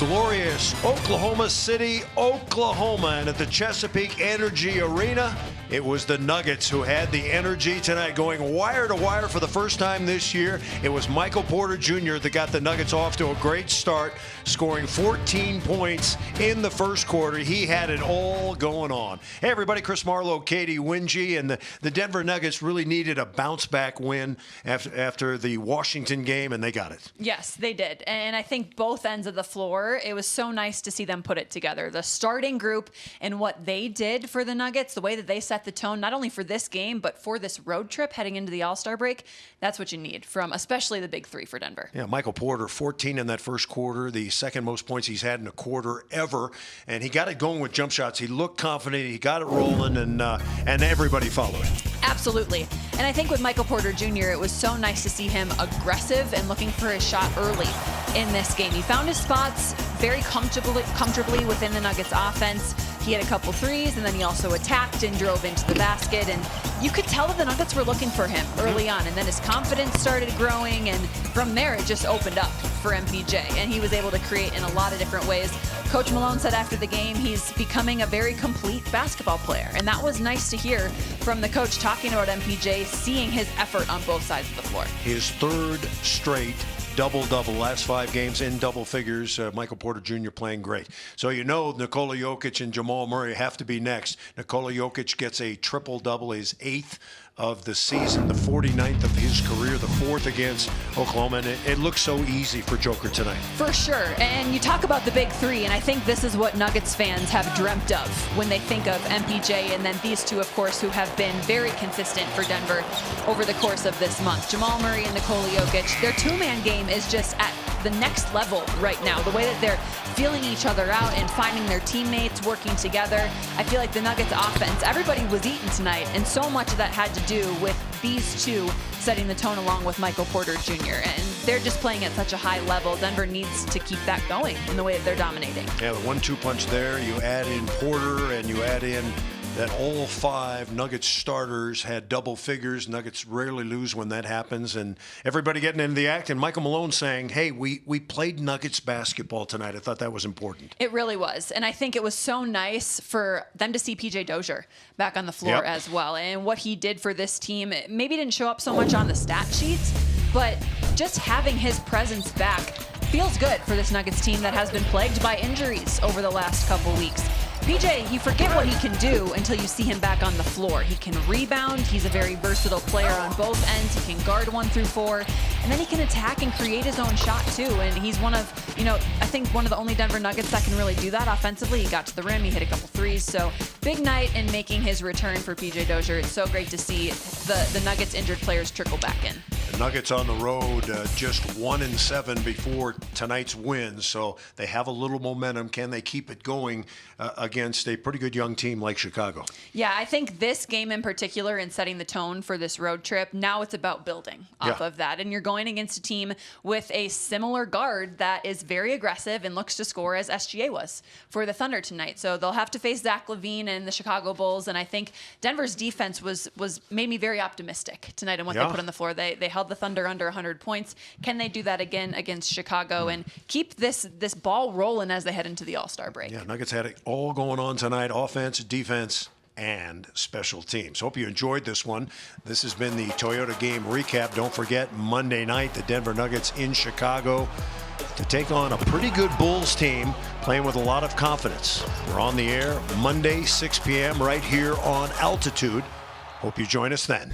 glorious Oklahoma City, Oklahoma, and at the Chesapeake Energy Arena, it was the Nuggets who had the energy tonight, going wire to wire for the first time this year. It was Michael Porter Jr. that got the Nuggets off to a great start, scoring 14 points in the first quarter. He had it all going on. Hey, everybody, Chris Marlowe, Katie Wingy, and the Denver Nuggets really needed a bounce-back win after the Washington game, and they got it. Yes, they did. And I think both ends of the floor, it was so nice to see them put it together. The starting group and what they did for the Nuggets, the way that they set the tone, not only for this game, but for this road trip heading into the All-Star break, that's what you need from especially the big three for Denver. Yeah, Michael Porter, 14 in that first quarter, the second most points he's had in a quarter ever, and he got it going with jump shots. He looked confident, he got it rolling, and everybody followed. Absolutely. And I think with Michael Porter Jr., it was so nice to see him aggressive and looking for his shot early in this game. He found his spots very comfortably within the Nuggets offense. He had a couple threes, and then he also attacked and drove into the basket. And you could tell that the Nuggets were looking for him early on. And then his confidence started growing, and from there it just opened up for MPJ. And he was able to create in a lot of different ways. Coach Malone said after the game he's becoming a very complete basketball player. And that was nice to hear from the coach talking about MPJ, seeing his effort on both sides of the floor. His third straight double-double, last 5 games in double figures. Michael Porter Jr. playing great. So you know Nikola Jokic and Jamal Murray have to be next. Nikola Jokic gets a triple-double, his 8th of the season, the 49th of his career, the 4th against Oklahoma, and it looks so easy for Joker tonight. For sure, and you talk about the big three, and I think this is what Nuggets fans have dreamt of when they think of MPJ, and then these two, of course, who have been very consistent for Denver over the course of this month. Jamal Murray and Nikola Jokic, their two-man game is just at the next level right now. The way that they're feeling each other out and finding their teammates, working together. I feel like the Nuggets offense, everybody was eating tonight, and so much of that had to do with these two setting the tone along with Michael Porter Jr. And they're just playing at such a high level. Denver needs to keep that going in the way that they're dominating. Yeah, the 1-2 punch there. You add in Porter and you add in that all 5 Nuggets starters had double figures. Nuggets rarely lose when that happens. And everybody getting into the act. And Michael Malone saying, hey, we played Nuggets basketball tonight. I thought that was important. It really was. And I think it was so nice for them to see PJ Dozier back on the floor as well. And what he did for this team, it maybe didn't show up so much on the stat sheets, but just having his presence back feels good for this Nuggets team that has been plagued by injuries over the last couple weeks. PJ, you forget what he can do until you see him back on the floor. He can rebound. He's a very versatile player on both ends. He can guard 1 through 4, and then he can attack and create his own shot too. And he's one of, I think one of the only Denver Nuggets that can really do that offensively. He got to the rim. He hit a couple threes. So big night in making his return for PJ Dozier. It's so great to see the Nuggets injured players trickle back in. The Nuggets on the road, just 1-7 before tonight's win, so they have a little momentum. Can they keep it going against a pretty good young team like Chicago? Yeah, I think this game in particular and setting the tone for this road trip, now it's about building off of that. And you're going against a team with a similar guard that is very aggressive and looks to score as SGA was for the Thunder tonight. So they'll have to face Zach LaVine and the Chicago Bulls. And I think Denver's defense made me very optimistic tonight in what they put on the floor. They held the Thunder under 100 points. Can they do that again against Chicago and keep this ball rolling as they head into the All-Star break? Yeah, Nuggets had it all going on tonight, offense, defense, and special teams. Hope you enjoyed this one. This has been the Toyota game recap. Don't forget, Monday night, the Denver Nuggets in Chicago to take on a pretty good Bulls team playing with a lot of confidence. We're on the air Monday, 6 p.m. right here on Altitude. Hope you join us then.